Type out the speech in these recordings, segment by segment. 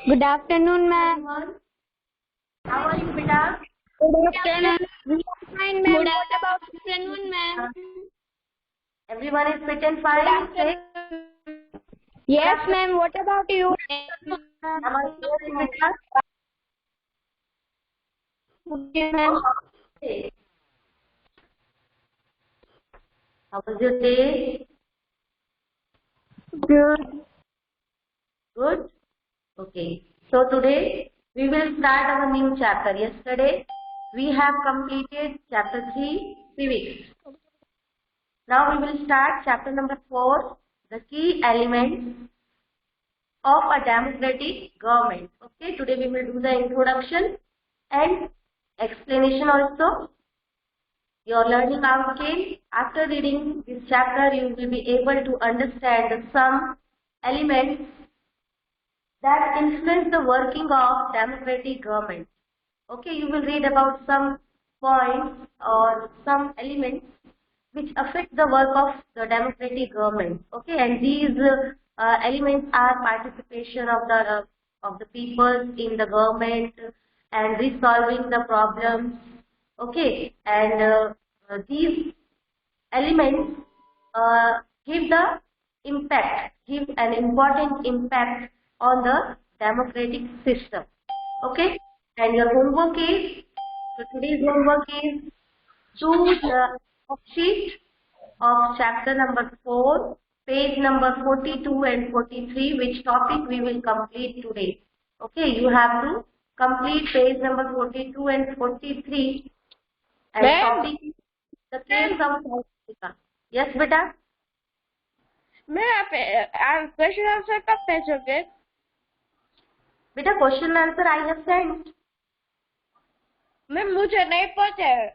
Good afternoon, ma'am. Everyone, how are you, beta? Good afternoon. Fine, ma'am. Good What about afternoon, ma'am? Everyone is fit and fine. Yes, ma'am. What about you? Am I hearing, beta? Okay, ma'am. Okay. How was your day? Good. Good. Okay. So today we will start our new chapter. Yesterday we have completed chapter 3, civics. Now we will start chapter number 4, the key elements of a democratic government. Okay, today we will do the introduction and explanation also. Your learning outcome, after reading this chapter, you will be able to understand some elements that influence the working of democratic government. Okay, you will read about some points or some elements which affect the work of the democratic government. Okay, and these elements are participation of the people in the government and resolving the problems. Okay, and these elements give an important impact on the democratic system. Okay, and your homework is, so today's homework is choose the sheet of chapter number 4, page number 42 and 43, which topic we will complete today. Okay, you have to complete page number 42 and 43 and topic is the case of South Africa. Yes, beta? Ma'am question answer कब भेजोगे? Beta, question answer I have sent. Ma'am मुझे नहीं पता है.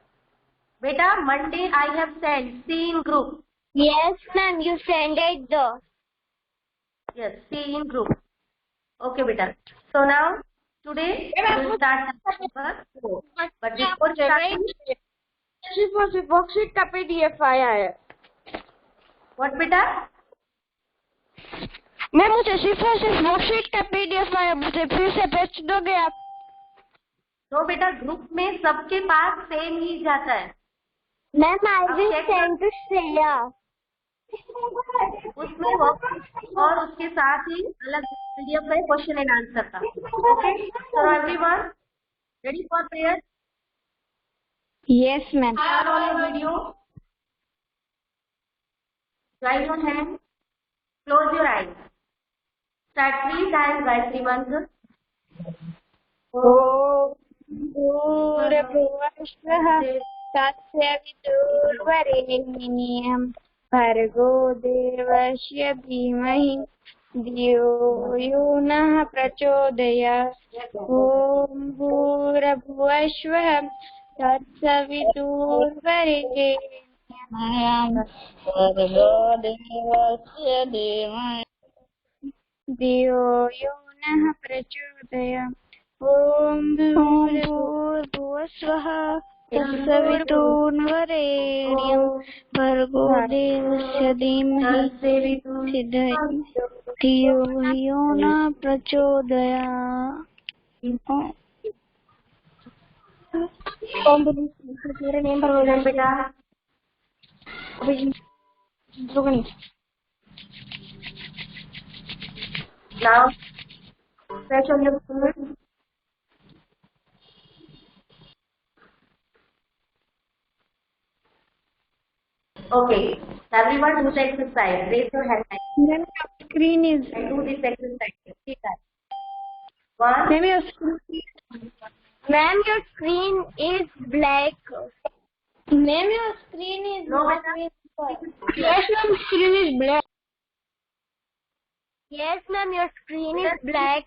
Beta, Monday I have sent. See in group. Yes, ma'am. You send it though. Yes, see in group. Okay, beta. So now today we will start number 4. But before starting, सिर्फ worksheet का PDF आया है. what beta? मैं मुझे सिर्फ worksheet का PDF आया, मुझे फिर से भेज दोगे आप? तो बेटा ग्रुप में सबके पास सेम ही जाता है. Ma'am I will send to Shreya. उसमें वर्कशीट और उसके साथ ही अलग PDF है क्वेश्चन एंड आंसर का. Okay, so everyone ready for prayer? Yes, ma'am. Turn on your video. Dry your hand. Close your eyes. Start 3 times Gayatri Mantra. Om Bhurabhuvasvah Tatsyaviturvarenyam Bhargo Devasya Dhimahi Dhiyo Yunah Prachodayat. Om Bhurabhuvasvah Tatsyaviturvarenyam Bhargo Devasya Dhimahi Dhiyo Yunah Prachodayat. Om Bhurabhuvasvah Tatsyaviturvarenyam Bhargo Devasya Dhimahi Dhiyo Yunah Prachodayat. Om Children, beta. Now, stretch on your foot. Okay, everyone do the exercise. Raise your hand Ma'am, your screen is. and do this exercise. See that. 1. Ma'am, your screen is black. Ma'am, your screen is No, not beta. visible. Yes, ma'am, screen is black. Yes, ma'am, your screen is black.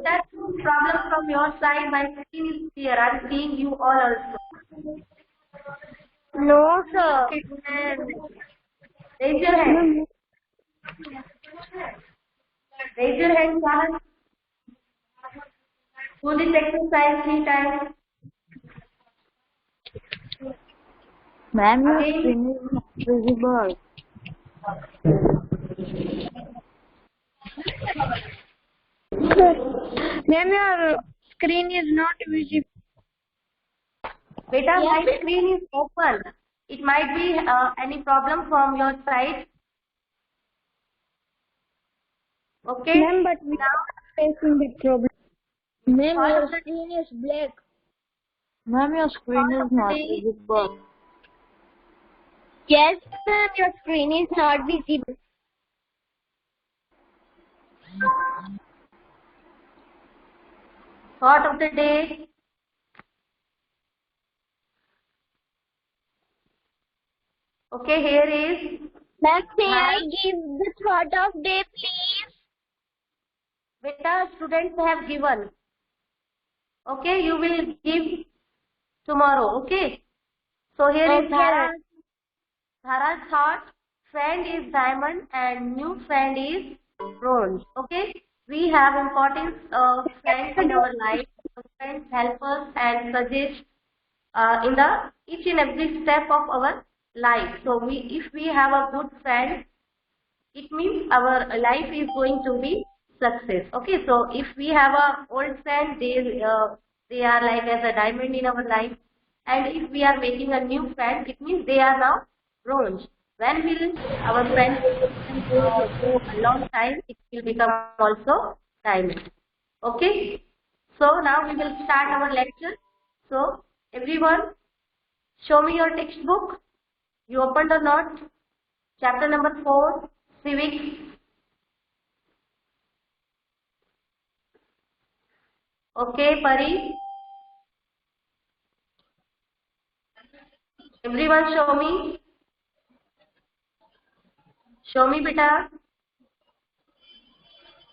That's no problem from your side. My screen is clear. I'm seeing you all also. No, sir. Okay. Raise your hand. Raise your hand, Sahan. Do this exercise 3 times. Ma'am, your Again. screen is not visible. Ma'am, your screen is not visible. Beta, Yes. my screen is open. It might be any problem from your side. Okay. Ma'am, but we Now, are facing the problem. Ma'am, What your of the- screen is black. Ma'am, your screen is not visible. Yes, ma'am, your screen is not visible. thought of the day. Okay, here is. Ma'am, may Ma'am. I give the thought of day, please? Beta, students have given. Okay, you will give tomorrow. Okay. So here is Okay. Dhara's thought. Friend is diamond and new friend is bronze. Okay. We have importance of friends in our life. Friends help us and suggest in the each and every step of our life. So if we have a good friend, it means our life is going to be success. Okay, so if we have a old friend, they are like as a diamond in our life, and if we are making a new friend, it means they are now bronze. When will our friends go a long time, it will become also diamond. Okay, so now we will start our lecture. So everyone, show me your textbook. You opened or not? Chapter number 4, civics. Okay, Pari. Everyone show me. Show me, beta.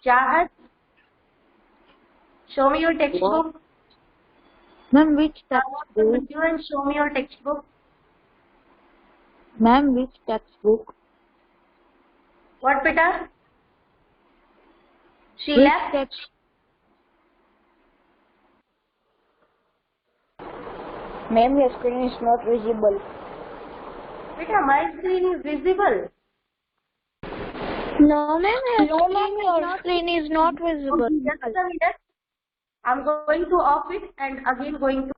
Chahat. Show me your textbook. Ma'am, which Chahat, textbook? you and show me your textbook. Ma'am, which textbook? What, beta? She Which left. text? Ma'am, your screen is not visible. Beta, my screen is visible. No, ma'am, your screen is not visible. Just a minute. I'm going to off it and again going to.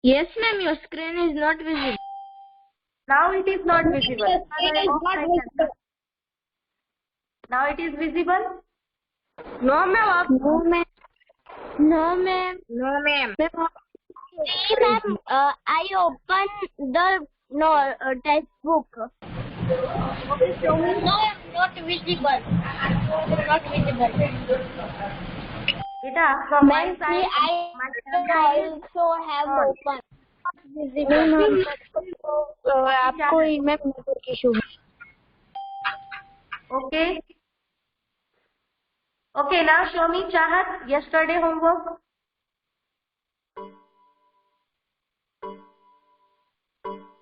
Yes, ma'am, your screen is not visible. Now it is not visible. Your screen is not visible. Now it is visible. No, ma'am. No, ma'am. No, ma'am. No, ma'am. See, ma'am, I opened the textbook. Okay, show me. No, not visible. Not visible. Beta, from my Ma'am, side, see, I my camera is also have on. opened. Visible. आपको email network issue है. Okay. Okay, now show me Chahat, yesterday homework.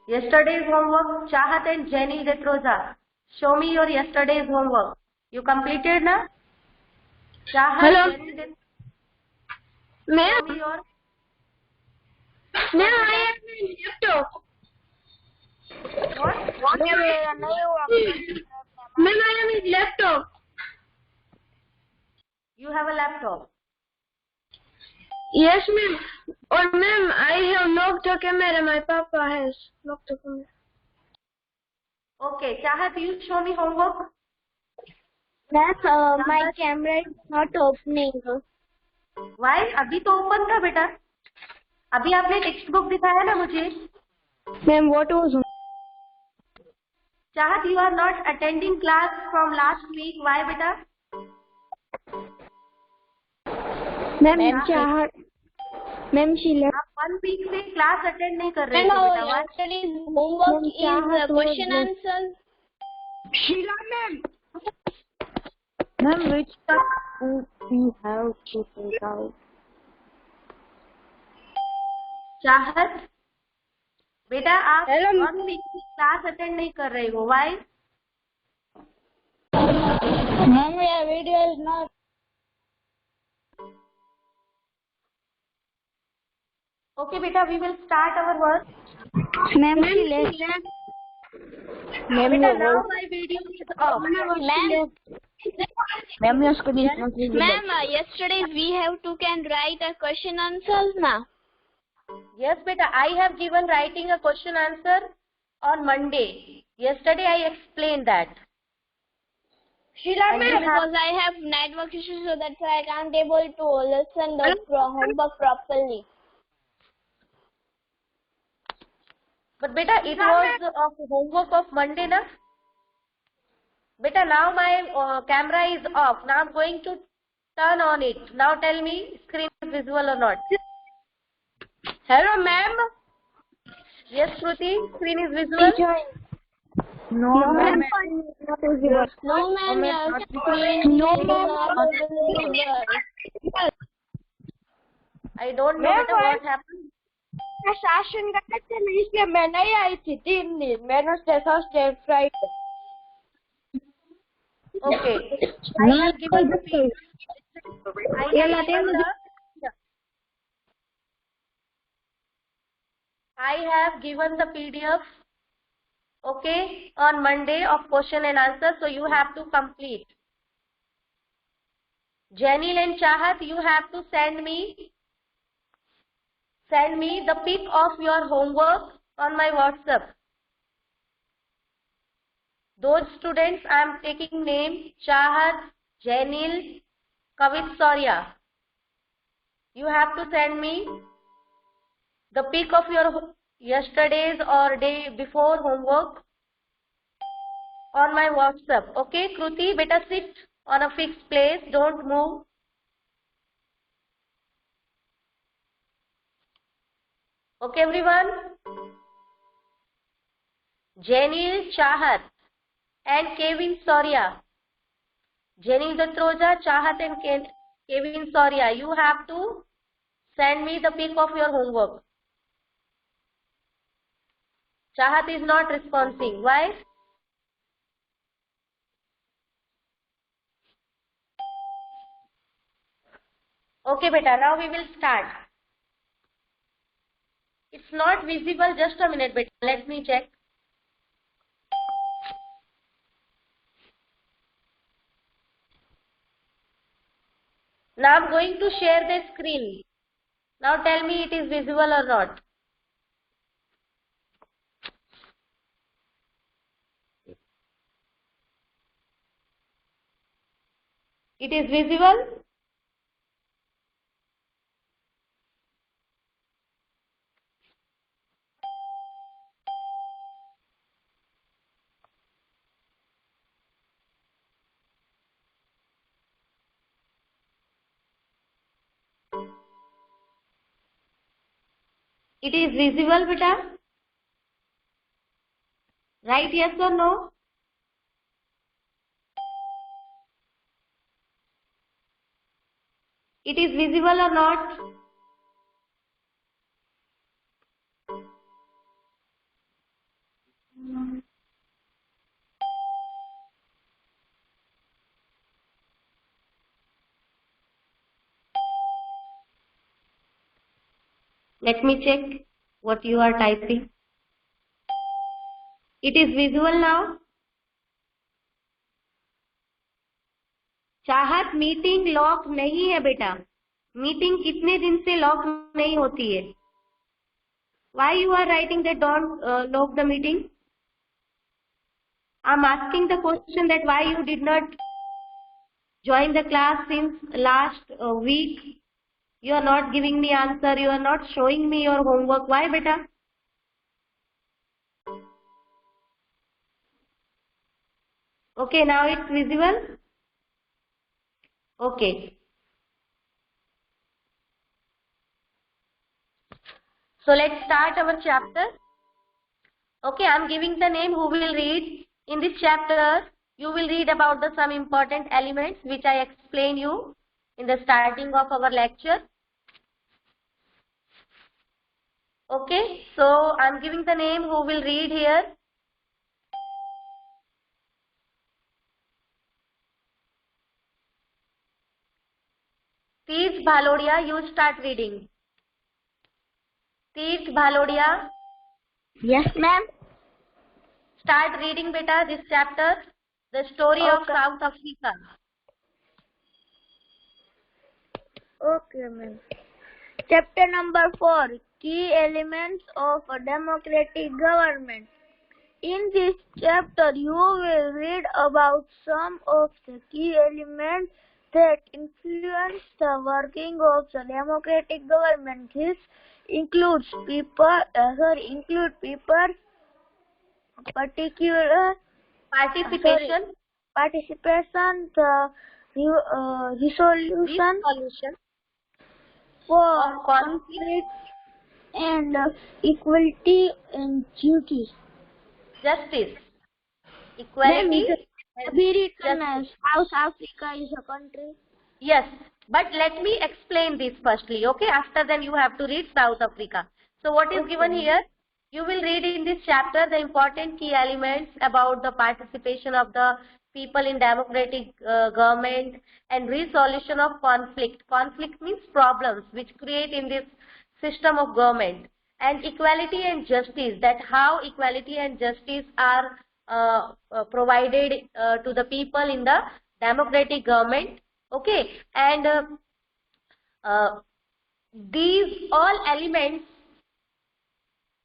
Yesterday's homework, Chahat and Jenny Detroza. Show me your yesterday's homework. You completed na? Chahat, Hello. Jenny Detroza. Ma'am, Show me your. ma'am, I have my laptop. What? Ma'am, I have my laptop. You have a laptop. Yes, ma'am. Or ma'am, I have locked the camera. My papa has locked the camera. Okay, Chahat, you show me homework. Ma'am, my camera is not opening. Why? अभी तो open था बेटा. अभी आपने text book दिखाया ना मुझे. Ma'am, what was? Chahat, you are not attending class from last week. Why, beta? Ma'am, Chahat. Ma'am, she left. आप 1 week से क्लास अटेंड नहीं कर रहे थे Hello, बेटा. Why? yesterday's homework is question answer. Sheila, ma'am. Ma'am, which textbook we have to take out? चाहत बेटा आप Hello. 1 week की क्लास अटेंड नहीं कर रहे हो. Why? Ma'am, your video is not. Okay, beta, we will start our work. Ma'am, she left. Ma'am, Beta, now my video is off. Ma'am, Ma'am, your screen is not visible. Ma'am, yesterday we have to can write a question answers now. Yes, beta. I have given writing a question answer on Monday. Yesterday I explained that. Sheila, because I have network issues, so that's why I can't able to listen the homework properly. But beta, it was of homework of Monday, na? Beta, now my camera is off. Now I'm going to turn on it. Now tell me, screen is visible or not? Hello, ma'am. Yes, Shruti, screen is visible. No, ma'am. Not visible. No, ma'am. ma'am, Your not screen No, is ma'am. not visible. I don't know beta what happened. शासन करते थे ना, इसलिए मैं नहीं आई थी 3 दिन. Wednesday, Thursday, Friday. Okay. I have given the PDF. I have given the PDF, okay, on Monday of question and answer, so you have to complete. Janil and Chahat, you have to send me the pic of your homework on my WhatsApp. Those students I am taking name Chahat, Janil, Kavit Surya. You have to send me the pic of your yesterday's or day before homework on my WhatsApp. Okay, Kruti, beta sit on a fixed place. Don't move. Okay, everyone. Janil Chahat and Kevin Surya. Janil Datroja, Chahat and Kevin Surya. You have to send me the pic of your homework. Chahat is not responding. Why? Okay, beta. Now we will start. It's not visible. Just a minute, beta. Let me check. Now I'm going to share the screen. Now tell me it is visible or not. It is visible. It is visible, beta. Right, yes or no? It is visible or not? Let me check what you are typing. It is visible now. चाहत meeting lock नहीं है बेटा. Meeting कितने दिन से lock नहीं होती है. Why you are writing that don't lock the meeting? I'm asking the question that why you did not join the class since last week. You are not giving me answer. You are not showing me your homework. Why beta? Okay, now it's visible. Okay. So let's start our chapter. Okay, I'm giving the name who will read. In this chapter, you will read about the some important elements which I explain you in the starting of our lecture. Okay, so I'm giving the name who will read here. Teej Bhalodia, you start reading. Teej Bhalodia. Yes, ma'am. Start reading, beta, this chapter. The story of Okay. South Africa. Okay, ma'am. Chapter number 4. Key elements of a democratic government. In this chapter, you will read about some of the key elements that influence the working of the democratic government. This include people, particular Participation. participation, the resolution Resolution for of conflict. conflict, and equality and duty. Justice. Ma'am, Equality. is And be written as justice. South Africa is a country. Yes, but let me explain this firstly, okay? After then you have to read South Africa. So what is given here? You will read in this chapter the important key elements about the participation of the people in democratic government and resolution of conflict. Conflict means problems which create in this system of government. And equality and justice, that how equality and justice are provided to the people in the democratic government. Okay, and these all elements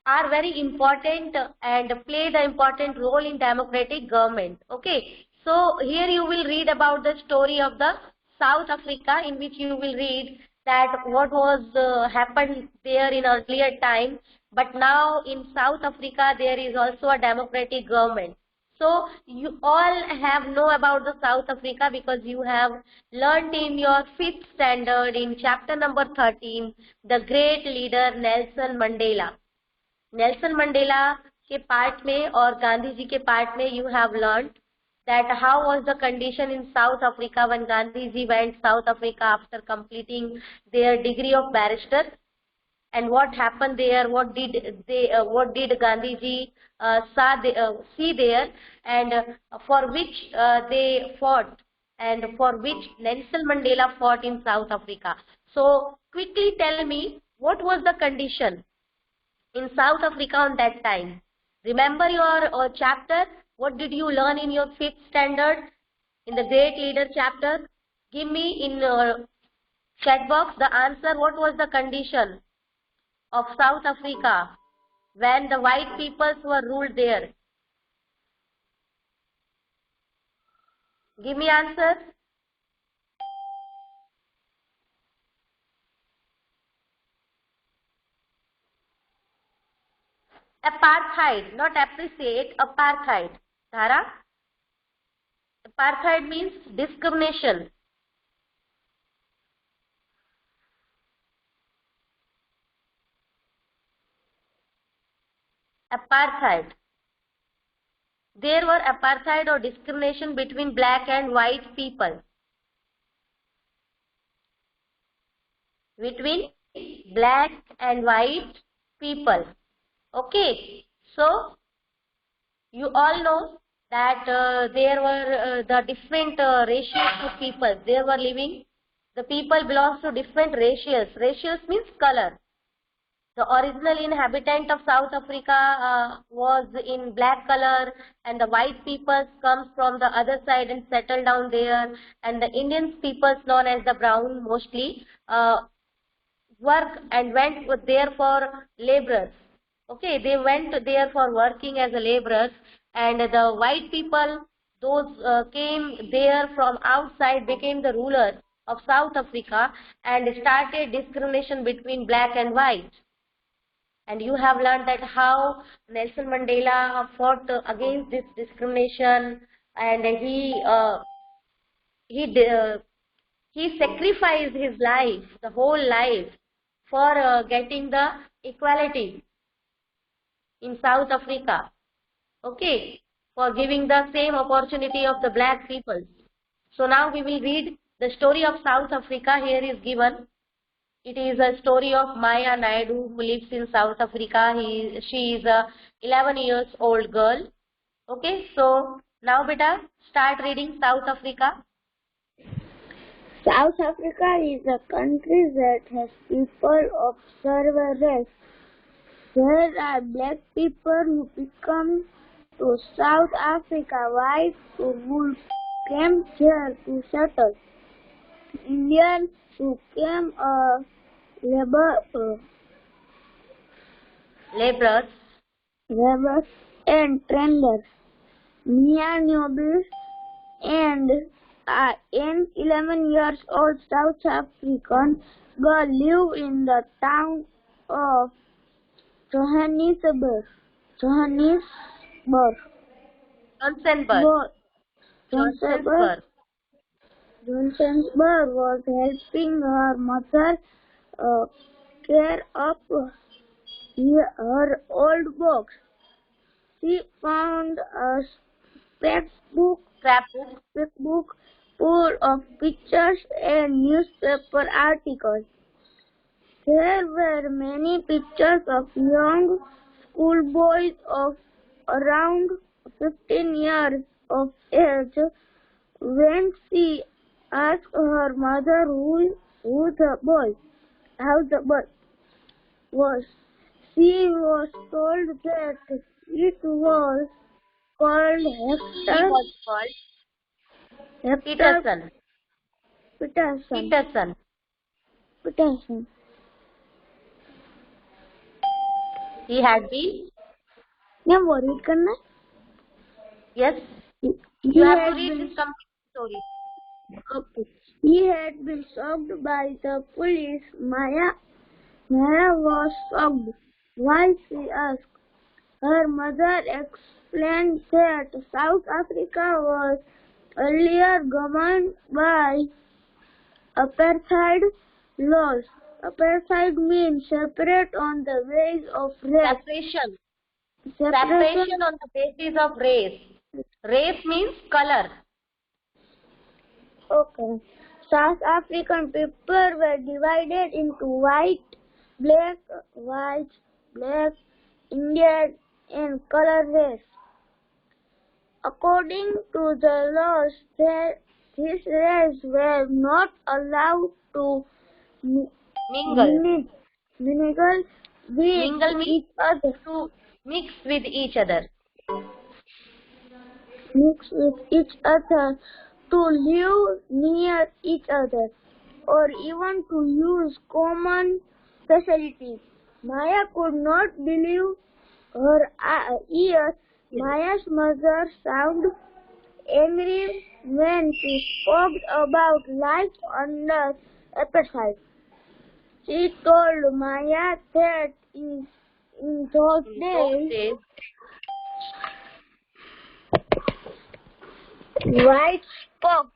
are very important and play the important role in democratic government. Okay, so here you will read about the story of the South Africa, in which you will read that what was happened there in earlier time, but now in South Africa there is also a democratic government. So you all have know about the South Africa because you have learnt in your 5th standard in chapter number 13, the great leader Nelson Mandela. Nelson Mandela के part में और गांधी जी के part में you have learned that how was the condition in South Africa when Gandhi ji went South Africa after completing their degree of barrister, and what happened there, what did Gandhi ji see there, and for which they fought, and for which Nelson Mandela fought in South Africa. So quickly tell me, what was the condition in South Africa on that time? Remember your chapter? What did you learn in your 5th standard in the Great Leader chapter? Give me in chat box the answer. What was the condition of South Africa when the white peoples were ruled there? Give me answer. Apartheid, not appreciate, apartheid. Dhara? Apartheid means discrimination. Apartheid. There were apartheid or discrimination between black and white people. Between black and white people. Okay, so you all know that there were the different ratios of people. There were living, the people belongs to different ratios. Ratios means color. The original inhabitant of South Africa was in black color, and the white peoples comes from the other side and settled down there, and the Indian peoples known as the brown mostly work and went there for laborers. Okay, they went there for working as a laborers, and the white people, those came there from outside, became the rulers of South Africa and started discrimination between black and white. And you have learned that how Nelson Mandela fought against this discrimination, and he sacrificed his life, the whole life, for getting the equality in South Africa. Okay, for giving the same opportunity of the black people. So now we will read the story of South Africa. Here is given. It is a story of Maya Naidu, who lives in South Africa. She is a 11 years old girl. Okay, so now beta, start reading South Africa. South Africa is a country that has people of several races. There are black people who become to South Africa, whites who came here to settle, Indians who came Laborers. laborers and traders. Mia Nobis and an 11 years old South African girl live in the town of Johannesburg. Johannesburg. Johannesburg was helping her mother care of her old books. She found a scrapbook full of pictures and newspaper articles. There were many pictures of young schoolboys of around 15 years of age. When she asked her mother how the boy was, she was told that it was called Hector Peterson. He had been. क्या read करना है? Yes. You have to read this complete story. Okay. He had been shocked by the police. Maya was shocked. Why, she asked. Her mother explained that South Africa was earlier governed by apartheid laws. Apartheid means separate on the basis of race. Separation on the basis of race. Race means color. Okay. South African people were divided into white, black, Indian, and colored race. According to the laws, these races were not allowed to mingle with each other. To mix with each other. To live near each other, or even to use common facilities. Maya could not believe her ears. Maya's mother sounded angry when she spoke about life under apartheid. She told Maya that in those days, whites spoke.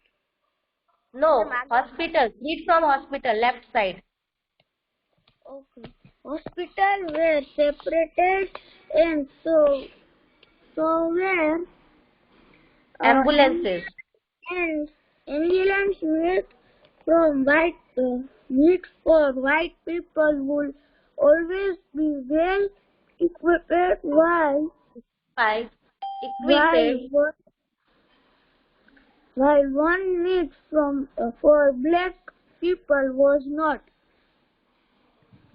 No, hospital. Read from hospital, left side. Okay. Hospitals were separated, and so were ambulances. And ambulance meat for white people would always be well equipped, while one meat for black people was not.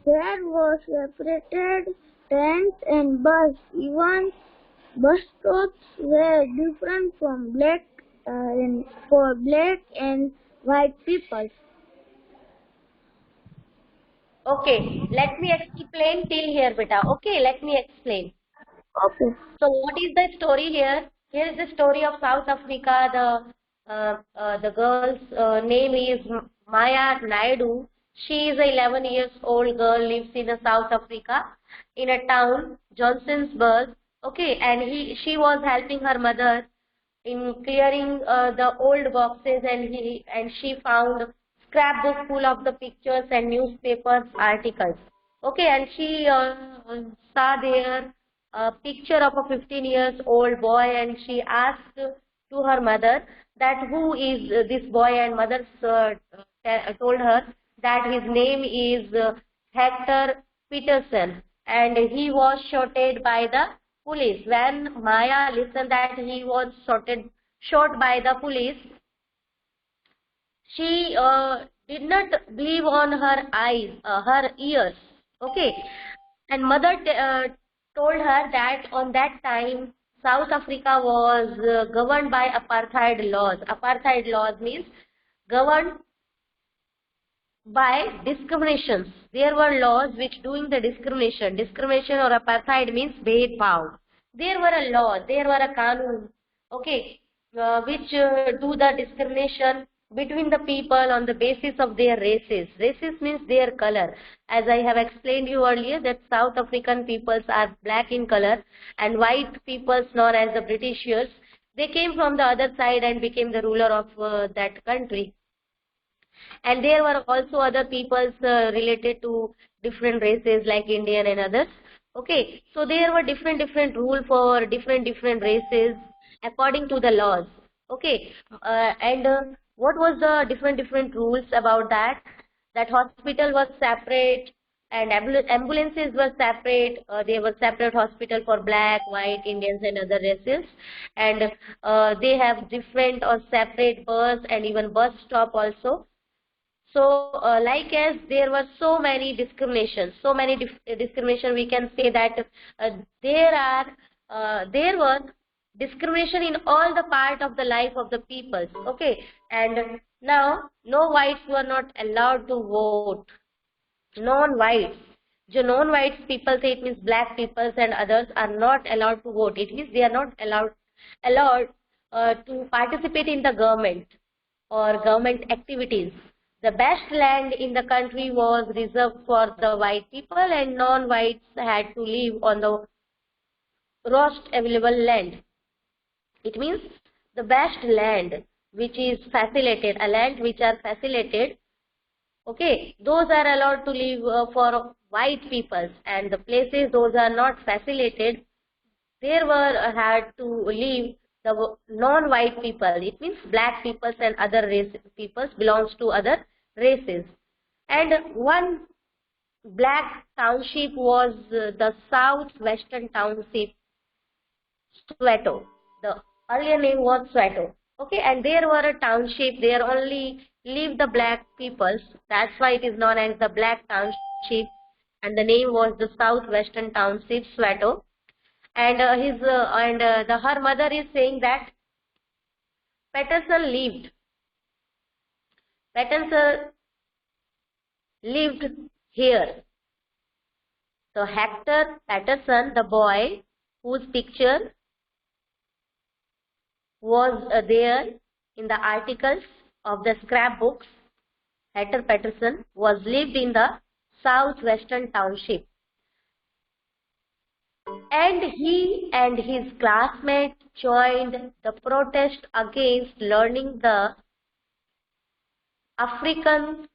There was separated tents and bus. Even bus stops were different from for black and white people. Okay, let me explain till here, beta. Okay, let me explain. Okay. So, what is the story here? Here is the story of South Africa. The girl's name is Maya Naidu. She is a 11 years old girl, lives in South Africa, in a town, Johannesburg. Okay, and she was helping her mother in clearing the old boxes, and she found scrapbook full of the pictures and newspapers articles. Okay, and she saw there a picture of a 15 years old boy, and she asked to her mother that who is this boy, and mother told her that his name is Hector Peterson, and he was shot by the police. When Maya listened that he was shot by the police, she did not believe on her ears. Okay, and mother told her that on that time South Africa was governed by apartheid laws. Apartheid laws means governed by discriminations. There were laws which doing the discrimination. Discrimination or apartheid means bhed-bhav. There were a law, there were a kanun, okay, which do the discrimination between the people on the basis of their races. Races means their color. As I have explained you earlier that South African peoples are black in color and white peoples known as the Britishers, they came from the other side and became the ruler of that country. And there were also other peoples related to different races like Indian and others. Okay, so there were different rules for different races according to the laws. Okay, what was the different rules about that? That hospital was separate and ambulances were separate. There was separate hospital for black, white, Indians and other races. And they have different or separate bus and even bus stop also. So, like as there were so many discriminations, discrimination, we can say that there was discrimination in all the part of the life of the people. Okay, and now no whites were not allowed to vote. Non-whites, जो non-whites people say, it means black peoples and others are not allowed to vote. It means they are not allowed to participate in the government or government activities. The best land in the country was reserved for the white people and non-whites had to live on the worst available land. It means the best land which is facilitated, a land which are facilitated, okay, those are allowed to live for white peoples, and the places those are not facilitated, there were had to live the non-white people. It means black peoples and other race peoples belongs to other races. And one black township was the southwestern township Soweto. The earlier name was Soweto. Okay, and there were a township, there only lived the black peoples. That's why it is known as the black township, and the name was the southwestern township Soweto. And her mother is saying that Patterson lived here. So Hector Patterson, the boy whose picture was there in the articles of the scrapbooks, Hector Patterson was lived in the southwestern township. And he and his classmates joined the protest against learning the African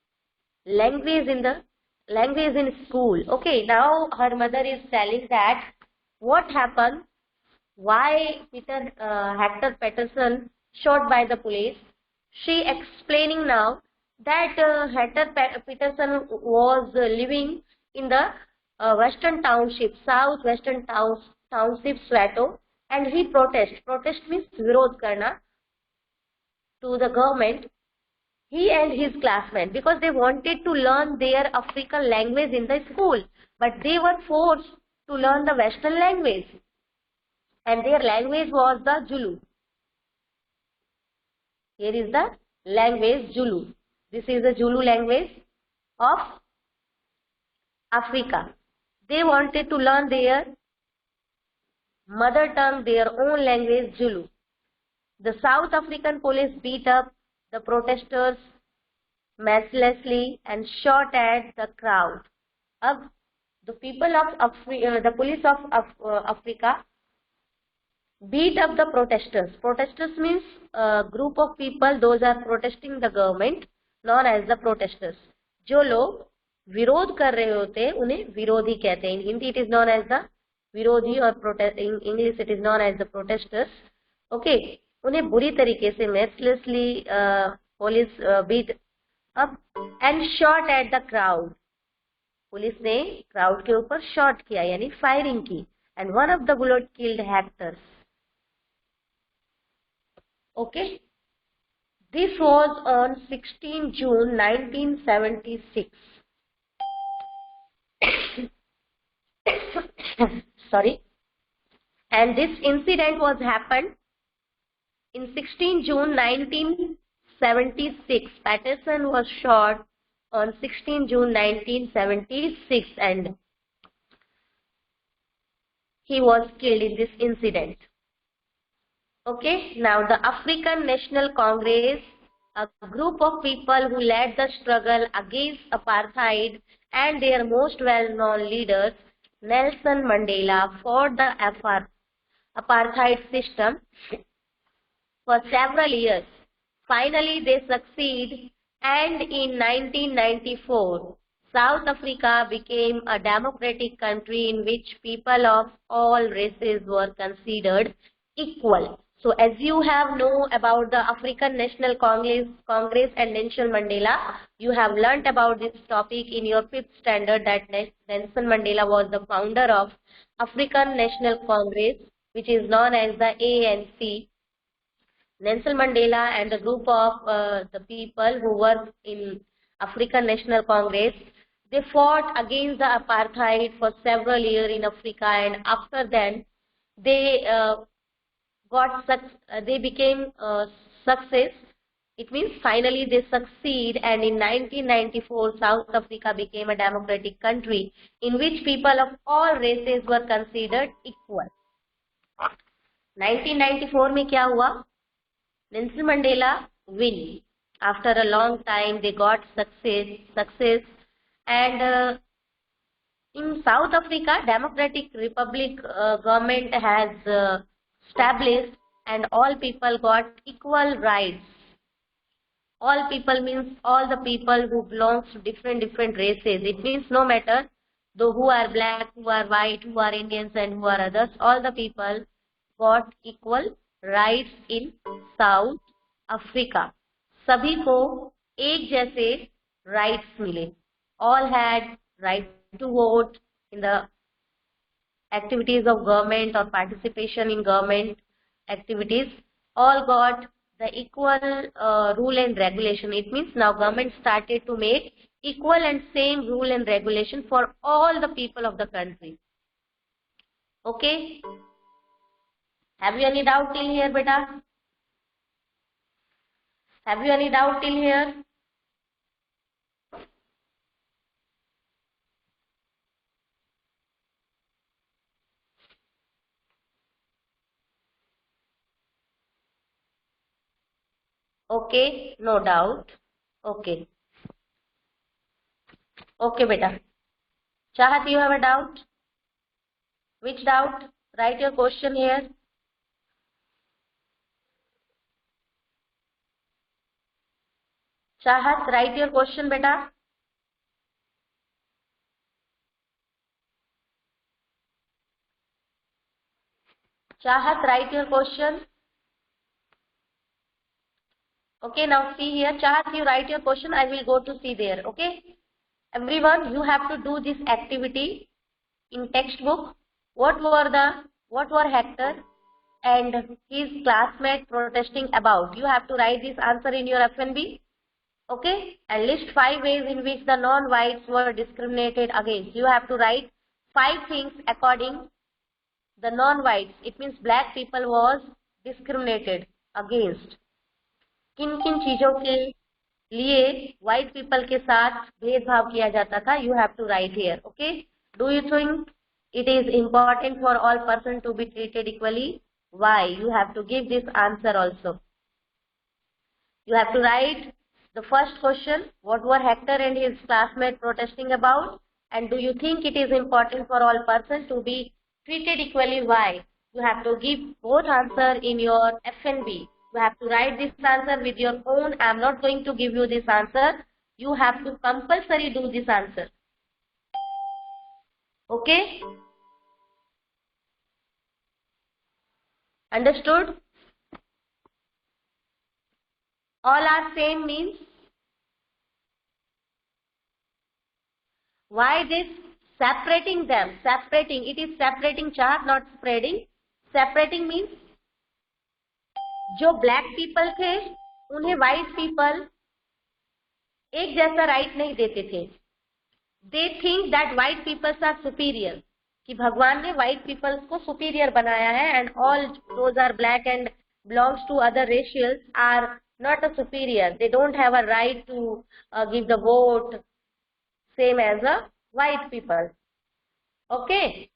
language in school. Okay, now her mother is telling that what happened, why Hector Patterson shot by the police. She explaining now that Hector Patterson was living in the western township, southwestern township Soweto, and he protest means virodh karna to the government, he and his classmates, because they wanted to learn their African language in the school, but they were forced to learn the western language, and their language was the Zulu. Here is the language Zulu. This is the Zulu language of Africa. They wanted to learn their mother tongue, their own language, Zulu. The South African police beat up the protesters mercilessly and shot at the crowd. The police of Africa beat up the protesters. Protesters means a group of people, those are protesting the government, known as the protesters. जो लोग विरोध कर रहे होते हैं उन्हें विरोधी कहते हैं. In Hindi it is known as the विरोधी और protest. In English it is known as the protesters. Okay, उन्हें बुरी तरीके से mercilessly police beat up and shot at the crowd. Police ने crowd के ऊपर shot किया यानी firing की, and one of the bullet killed Hector. Okay, this was on 16 June 1976. Sorry. And this incident was happened in 16 June 1976. Patterson was shot on 16 June 1976 and he was killed in this incident. Okay, now the African National Congress, a group of people who led the struggle against apartheid, and their most well-known leaders, Nelson Mandela, fought the apartheid system for several years. Finally, they succeed, and in 1994, South Africa became a democratic country in which people of all races were considered equal. So as you have known about the African National Congress and Nelson Mandela, you have learnt about this topic in your 5th standard that Nelson Mandela was the founder of African National Congress, which is known as the ANC. Nelson Mandela and a group of the people who work in African National Congress, they fought against the apartheid for several years in Africa, and after then they became success. It means finally they succeed, and in 1994 South Africa became a democratic country in which people of all races were considered equal. 1994 में क्या हुआ? Nelson Mandela win. After a long time they got success, and in South Africa Democratic Republic government has established, and all people got equal rights. All people means all the people who belongs to different races. It means no matter though who are black, who are white, who are Indians and who are others, all the people got equal rights in South Africa. सभी को एक जैसे rights मिले. All had right to vote in the activities of government or participation in government activities. All got the equal rule and regulation. It means now government started to make equal and same rule and regulation for all the people of the country. Okay? Have you any doubt till here, beta? Have you any doubt till here? Okay, no doubt. Okay. Okay, beta. Chahat, you have a doubt? Which doubt? Write your question here. Chahat, write your question, beta. Chahat, write your question. Okay, now see here. Chahat, you write your question. I will go to see there. Okay. Everyone, you have to do this activity in textbook. What were Hector and his classmate protesting about? You have to write this answer in your FNB. Okay, and list 5 ways in which the non-whites were discriminated against. You have to write 5 things according the non-whites. It means black people was discriminated against. किन किन चीजों के लिए white people के साथ भेदभाव किया जाता था? You have to write here. Okay, do you think it is important for all persons to be treated equally? Why? You have to give this answer also. You have to write the first question, what were Hector and his classmate protesting about? And do you think it is important for all persons to be treated equally? Why? You have to give both answer in your FNB. You have to write this answer with your own. I am not going to give you this answer. You have to compulsory do this answer. Okay? Understood? All are same means? Why this separating them? Separating. It is separating chart, not spreading. Separating means जो black people थे उन्हें white people एक जैसा right नहीं देते थे. They think that white people are superior. कि भगवान ने white peoples को superior बनाया है and all those are black and belongs to other racials are not a superior. They don't have a right to give the vote same as a white people. Okay.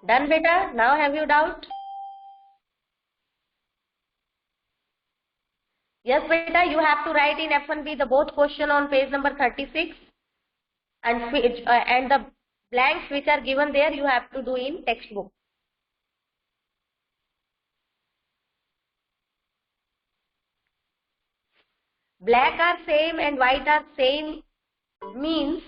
Done beta? Now have you doubt? Yes beta, you have to write in F1B the both question on page number 36 and the blanks which are given there you have to do in textbook. Black are same and white are same means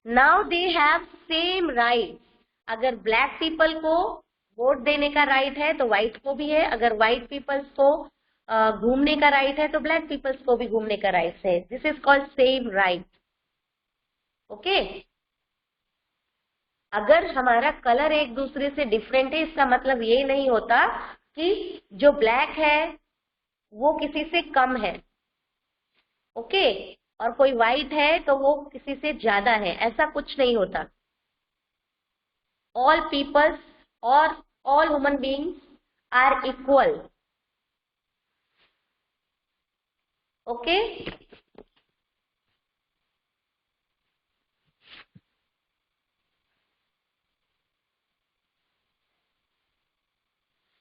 now they have same rights. अगर black people को vote देने का right है तो white को भी है, अगर white peoples को घूमने का राइट है तो ब्लैक पीपल्स को भी घूमने का राइट है. This is called same right. Okay. अगर हमारा कलर एक दूसरे से डिफरेंट है इसका मतलब ये नहीं होता कि जो ब्लैक है वो किसी से कम है. ओके. और कोई व्हाइट है तो वो किसी से ज्यादा है, ऐसा कुछ नहीं होता. ऑल पीपल्स और all human beings are equal. Okay.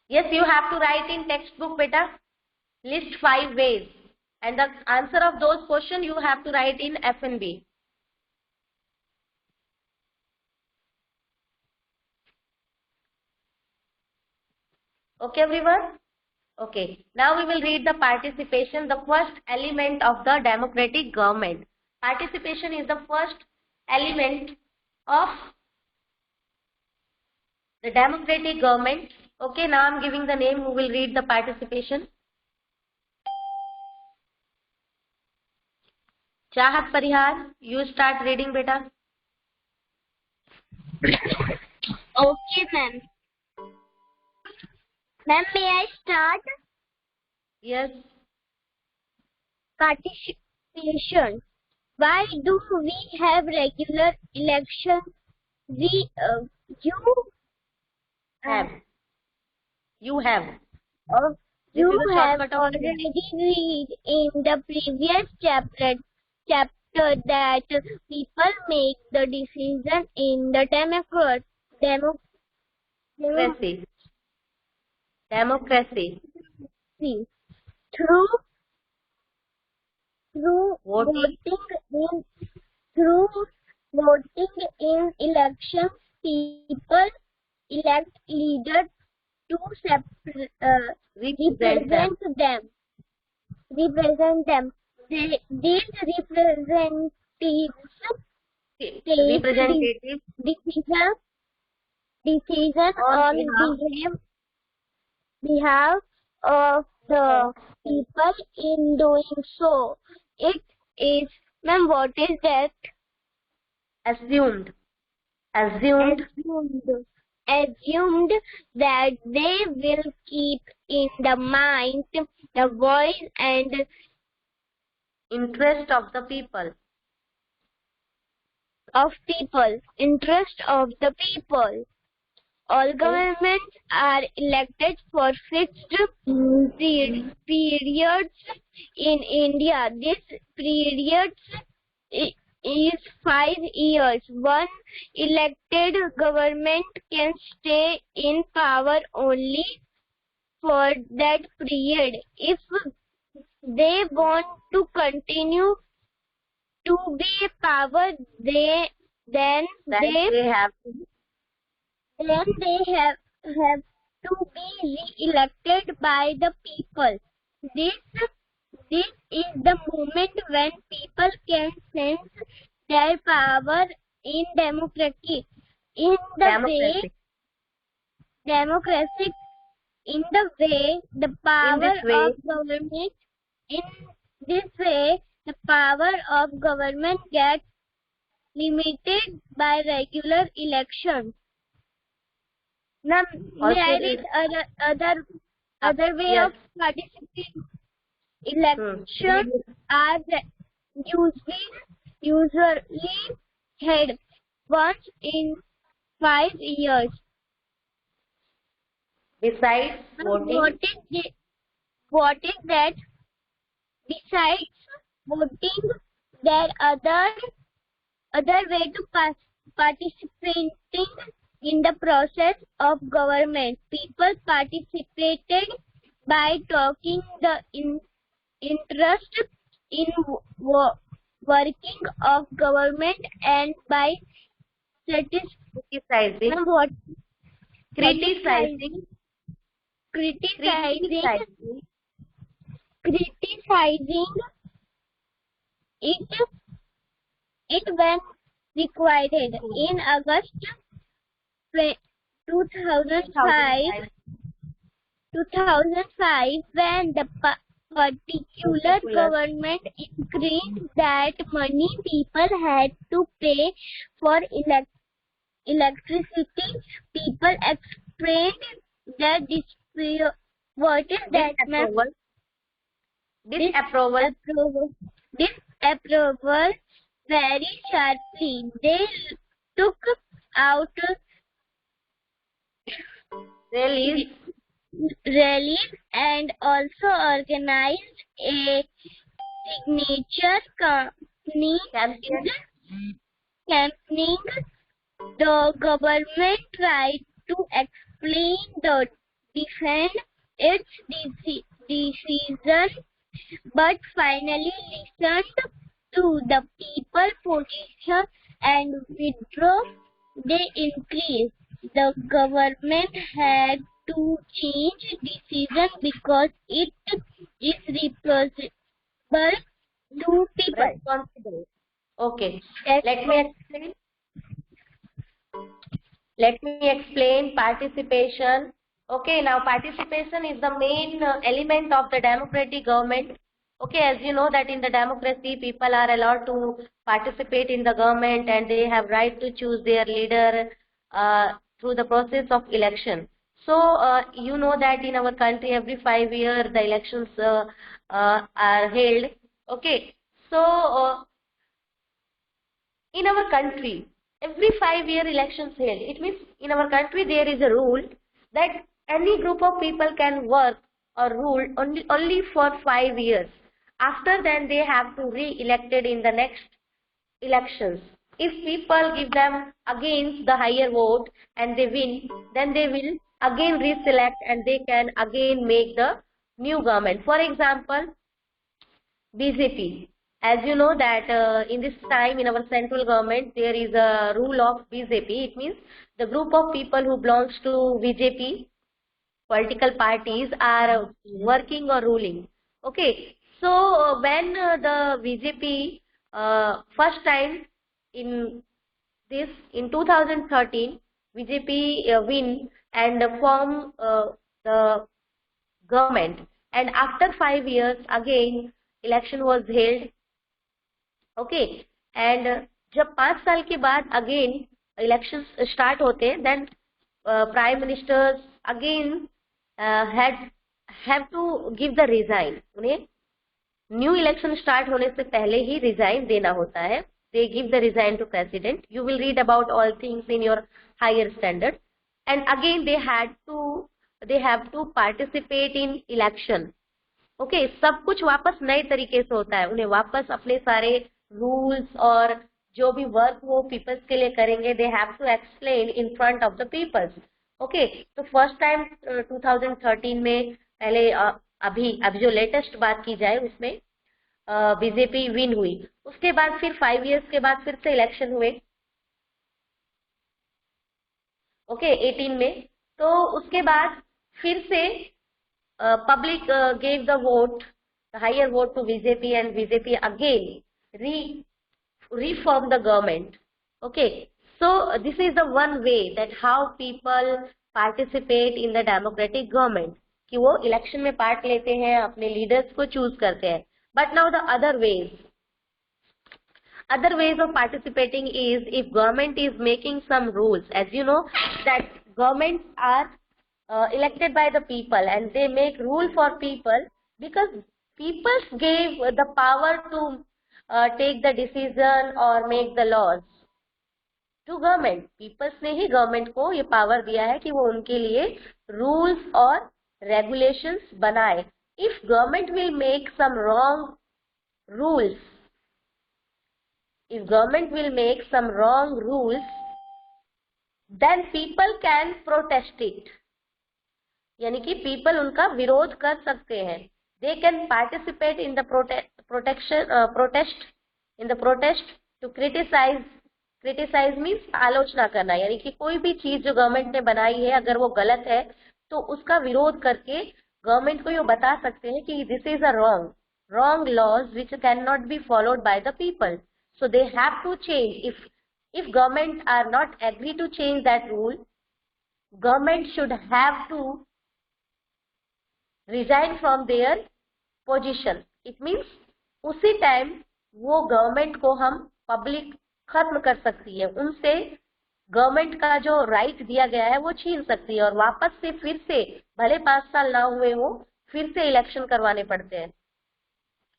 Yes, you have to write in textbook beta. List 5 ways and the answer of those questions you have to write in F and B. Okay everyone. Okay, now we will read the participation, the first element of the democratic government. Participation is the first element of the democratic government. Okay, now I am giving the name who will read the participation. Chahat Parihar, you start reading beta. Okay, ma'am. Ma'am, may I start? Yes. Participation. Why do we have regular elections? You have. You have. You have already read in the previous chapter that people make the decision in the democracy. Through voting in elections, people elect leaders to represent them. These representatives decision on behalf of the people. In doing so, it is, ma'am, what is that? Assumed that they will keep in the mind the voice and interest of the people. Interest of the people. All governments are elected for fixed periods in India. This period is 5 years. One elected government can stay in power only for that period. If they want to continue to be in power, then they have to be re-elected by the people. This is the moment when people can sense their power in democracy. In the way, the power of government gets limited by regular elections. Now, may I read other way of participating? Elections are usually held once in 5 years. Besides voting, What is that? Besides voting, there other way to participating in the process of government. People participated by talking the interest in working of government and by criticizing, criticizing it when required. In August 2005, when the particular government increased that money people had to pay for electricity, people explained their disapproval very sharply. They took out rallies and also organized a signature campaigning. The government tried to explain the defend its decision, but finally listened to the people position and withdraw. They increased. The government had to change decision because it is responsible to people. Okay. Let me explain participation. Okay, now participation is the main element of the democratic government. Okay, as you know that in the democracy, people are allowed to participate in the government and they have right to choose their leader through the process of election. So, you know that in our country, every 5 years, the elections are held. Okay, so in our country, every 5 year elections held. It means in our country there is a rule that any group of people can work or rule only for 5 years. After then they have to re-elected in the next elections. If people give them against the higher vote and they win, then they will again reselect and they can again make the new government. For example, BJP. As you know that in this time in our central government there is a rule of BJP. It means the group of people who belongs to BJP political parties are working or ruling. Okay, so when the BJP first time in 2013 BJP win and form the government, and after 5 years again election was held. Okay, and जब 5 साल के बाद again elections start होते हैं, then prime ministers again have to give the resign. उन्हें new election start होने से पहले ही resign देना होता है. They give the resign to president. You will read about all things in your higher standard. And again they have to participate in election. Okay, सब कुछ वापस नए तरीके से होता है. उन्हें वापस अपने सारे रूल्स और जो भी वर्क वो पीपल्स के लिए करेंगे, they have to explain in front of the peoples. Okay, तो फर्स्ट टाइम 2013 में पहले अभी जो लेटेस्ट बात की जाए उसमें बीजेपी विन हुई. उसके बाद फिर 5 इयर्स के बाद फिर से इलेक्शन हुए. ओके, 18 में. तो उसके बाद फिर से public gave the higher vote to BJP, and BJP again reformed the government. Okay, so this is the one way that how people participate in the democratic government, कि वो election में part लेते हैं, अपने leaders को choose करते हैं. But now the other ways of participating is if government is making some rules. As you know that governments are elected by the people and they make rule for people because people gave the power to take the decision or make the laws. To government, peoples ने ही government को ये power दिया है कि वो उनके लिए रूल्स और रेगुलेशंस बनाए. If government will make some wrong rules, if government will make some wrong rules, then people can protest it. यानी कि people उनका विरोध कर सकते हैं. They can participate in the protest to criticize means आलोचना करना. यानी कि कोई भी चीज जो गवर्नमेंट ने बनाई है अगर वो गलत है तो उसका विरोध करके गवर्नमेंट को ये बता सकते हैं कि this is a wrong laws which cannot be followed by the people. So they have to change. If government are not agree to change that rule, government should have to resign from their position. It means उसी time वो government को हम public खत्म कर सकती है, उनसे government का जो राइट दिया गया है वो छीन सकती है और वापस से फिर से भले 5 साल ना हुए हो फिर से इलेक्शन करवाने पड़ते हैं.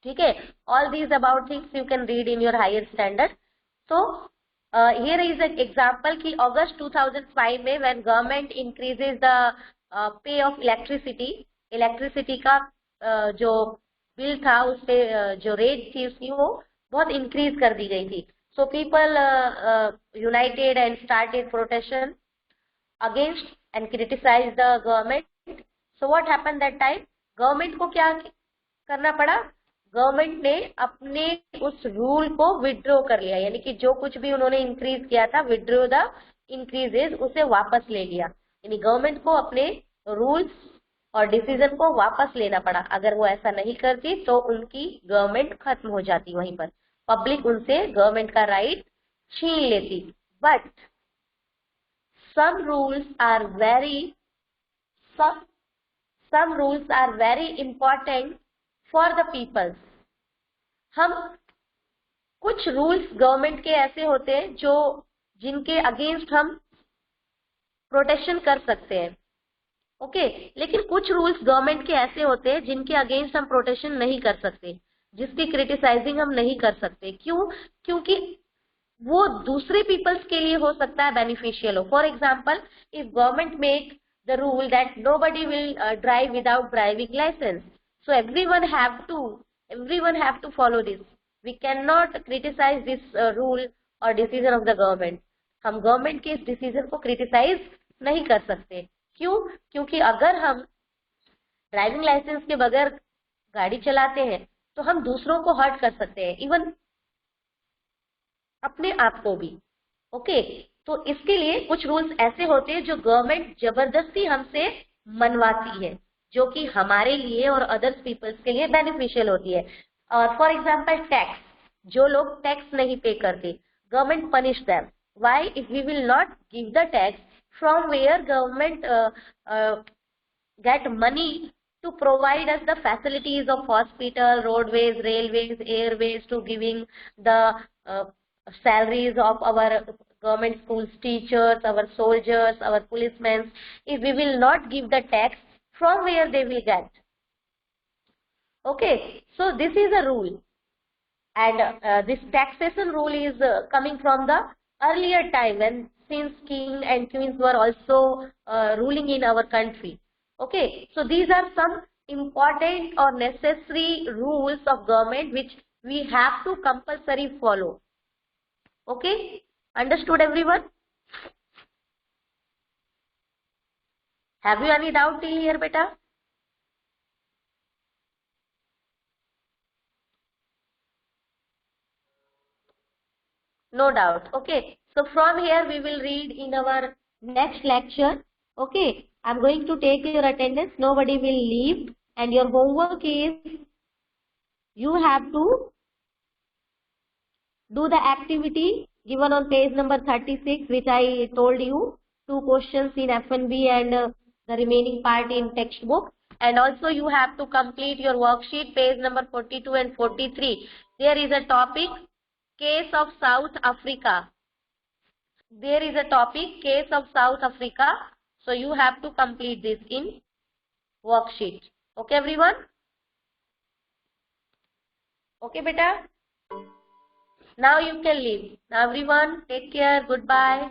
ठीक है. All these about things you can read in your higher standard. So here is an example कि August 2005 में when government increases the pay of electricity का जो बिल था उस पे जो रेट थी उसकी वो बहुत इंक्रीज कर दी गई थी. So people united and started protestation against and criticized the government. So what happened that time? Government को क्या करना पड़ा? गवर्नमेंट ने अपने उस रूल को विड्रॉ कर लिया. यानी कि जो कुछ भी उन्होंने इंक्रीज किया था, विड्रॉ द इंक्रीजेस, उसे वापस ले लिया. यानी गवर्नमेंट को अपने रूल्स और डिसीजन को वापस लेना पड़ा. अगर वो ऐसा नहीं करती तो उनकी गवर्नमेंट खत्म हो जाती, वहीं पर पब्लिक उनसे गवर्नमेंट का राइट छीन लेती. But some rules are very important for the people. हम कुछ रूल्स गवर्नमेंट के ऐसे होते हैं जो जिनके अगेंस्ट हम प्रोटेक्शन कर सकते हैं. ओके. लेकिन कुछ रूल्स गवर्नमेंट के ऐसे होते हैं जिनके अगेंस्ट हम प्रोटेक्शन नहीं कर सकते, जिसकी क्रिटिसाइजिंग हम नहीं कर सकते. क्यों? क्योंकि वो दूसरे पीपल्स के लिए हो सकता है बेनिफिशियल हो. For example, if government make the rule that nobody will drive without driving license, so everyone have to follow this. We cannot criticize this rule or decision of the government. हम government के इस decision को criticise नहीं कर सकते. क्यों? क्योंकि अगर हम ड्राइविंग लाइसेंस के बगैर गाड़ी चलाते हैं तो हम दूसरों को हर्ट कर सकते हैं, इवन अपने आप को भी. ओके. तो इसके लिए कुछ रूल्स ऐसे होते हैं जो गवर्नमेंट जबरदस्ती हमसे मनवाती है, जो कि हमारे लिए और अदर्स पीपल्स के लिए बेनिफिशियल होती है. और फॉर एग्जांपल टैक्स, जो लोग टैक्स नहीं पे करते, government punish them. Why? If we will not give the tax, from where government get money to provide us the facilities of hospital, roadways, railways, airways, to giving the salaries of our government schools teachers, our soldiers, our policemen. If we will not give the tax, from where they will get? Okay, so this is a rule, and this taxation rule is coming from the earlier time when since king and queens were also ruling in our country. Okay, so these are some important or necessary rules of government which we have to compulsory follow. Okay, understood everyone? Have you any doubt till here, beta? No doubt. Okay, so from here we will read in our next lecture. Okay, I'm going to take your attendance. Nobody will leave, and your homework is you have to do the activity given on page number 36, which I told you, 2 questions in F&B and the remaining part in textbook. And also you have to complete your worksheet, page number 42 and 43. There is a topic, case of South Africa. There is a topic, case of South Africa. So you have to complete this in worksheet. Okay, everyone? Okay, beta? Now you can leave. Now everyone, take care. Goodbye.